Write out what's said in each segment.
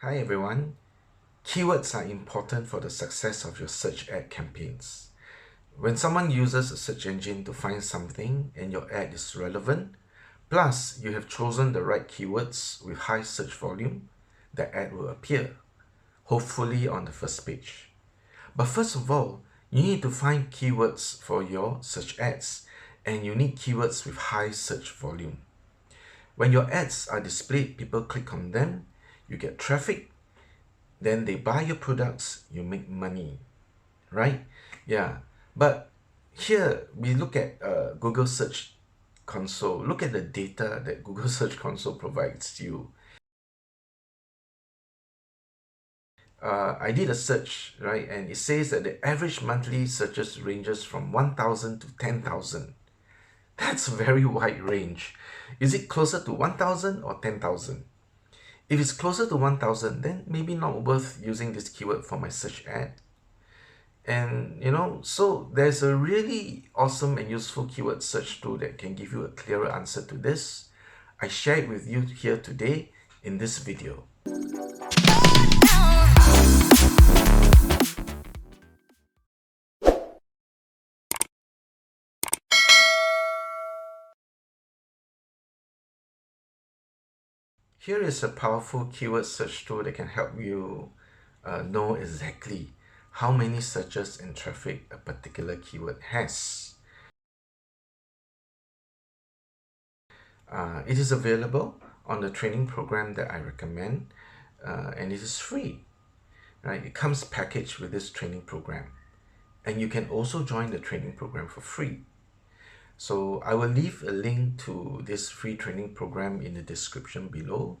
Hi everyone. Keywords are important for the success of your search ad campaigns. When someone uses a search engine to find something and your ad is relevant, plus you have chosen the right keywords with high search volume, the ad will appear, hopefully on the first page. But first of all, you need to find keywords for your search ads, and you need keywords with high search volume. When your ads are displayed, people click on them, you get traffic, then they buy your products, you make money, right? Yeah, but here we look at Google Search Console. Look at the data that Google Search Console provides you. I did a search, right, and it says that the average monthly searches ranges from 1,000 to 10,000. That's a very wide range. Is it closer to 1,000 or 10,000? If it's closer to 1,000, then maybe not worth using this keyword for my search ad. And so there's a really awesome and useful keyword search tool that can give you a clearer answer to this. I share it with you here today in this video. Here is a powerful keyword search tool that can help you know exactly how many searches and traffic a particular keyword has. It is available on the training program that I recommend, and it is free. Right? It comes packaged with this training program, and you can also join the training program for free. So I will leave a link to this free training program in the description below.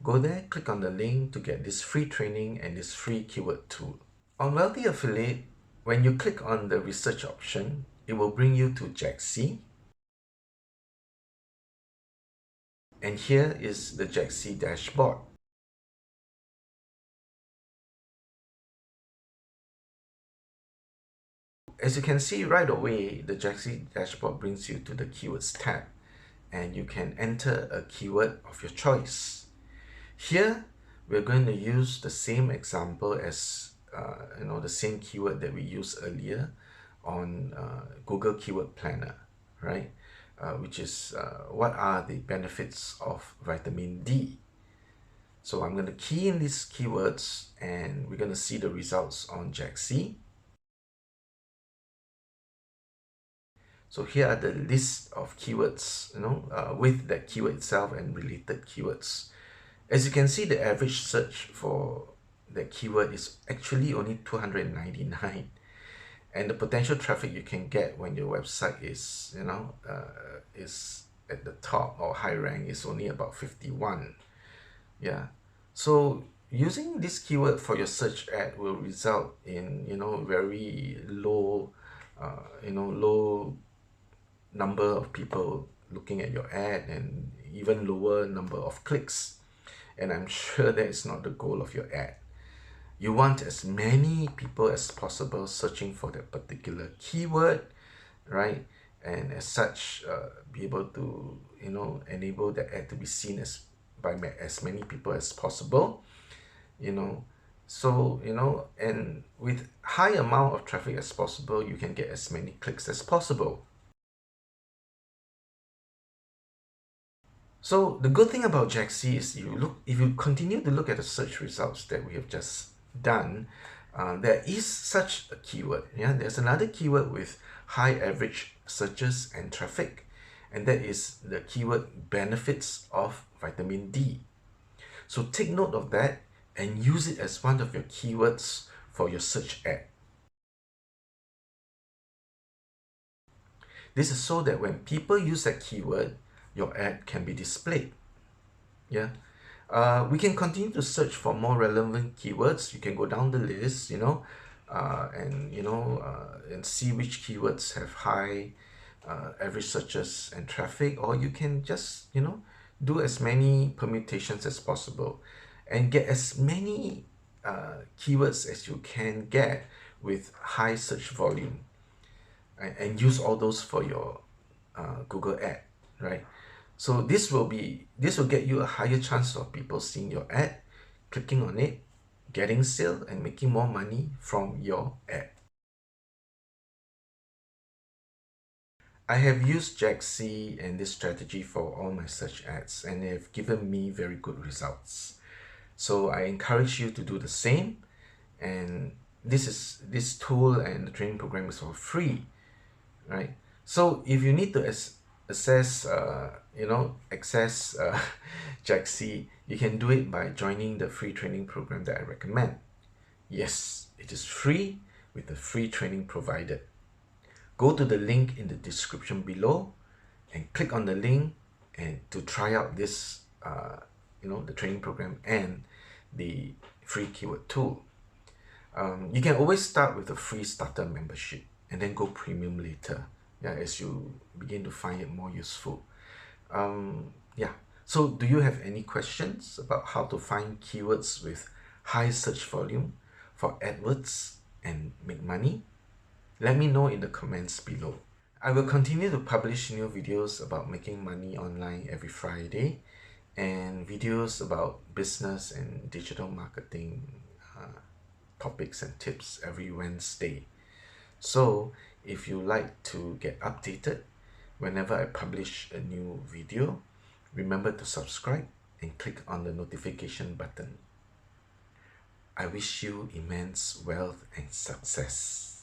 Go there, click on the link to get this free training and this free keyword tool. On Wealthy Affiliate, when you click on the research option, it will bring you to Jaxi. And here is the Jaxi dashboard. As you can see right away, the Jaxi dashboard brings you to the Keywords tab, and you can enter a keyword of your choice. Here, we're going to use the same example as the same keyword that we used earlier on Google Keyword Planner, right? Which is what are the benefits of vitamin D? So I'm going to key in these keywords, and we're going to see the results on Jaxi. So here are the list of keywords, with that keyword itself and related keywords. As you can see, the average search for that keyword is actually only 299, and the potential traffic you can get when your website is is at the top or high rank is only about 51. Yeah, so using this keyword for your search ad will result in very low low number of people looking at your ad and even lower number of clicks. And I'm sure that is not the goal of your ad. You want as many people as possible searching for that particular keyword, right? And as such, be able to enable the ad to be seen by as many people as possible. So and with high amount of traffic as possible, you can get as many clicks as possible. So the good thing about Jaxi is if you continue to look at the search results that we have just done, there is such a keyword. Yeah, there's another keyword with high average searches and traffic, and that is the keyword benefits of vitamin D. So take note of that and use it as one of your keywords for your search ad. This is so that when people use that keyword, your ad can be displayed. Yeah. We can continue to search for more relevant keywords. You can go down the list, and see which keywords have high average searches and traffic, or you can just, do as many permutations as possible and get as many keywords as you can get with high search volume, and use all those for your Google ad, right? So this will get you a higher chance of people seeing your ad, clicking on it, getting sale, and making more money from your ad. I have used Jaxi and this strategy for all my search ads, and they have given me very good results. So I encourage you to do the same. And this tool and the training program is for free, right? So if you need to access Jaxi, you can do it by joining the free training program that I recommend. Yes, it is free with the free training provided. Go to the link in the description below and click on the link and to try out this the training program and the free keyword tool. You can always start with a free starter membership and then go premium later, as you begin to find it more useful. So do you have any questions about how to find keywords with high search volume for AdWords and make money? Let me know in the comments below. I will continue to publish new videos about making money online every Friday, and videos about business and digital marketing topics and tips every Wednesday. So if you like to get updated whenever I publish a new video, remember to subscribe and click on the notification button. I wish you immense wealth and success.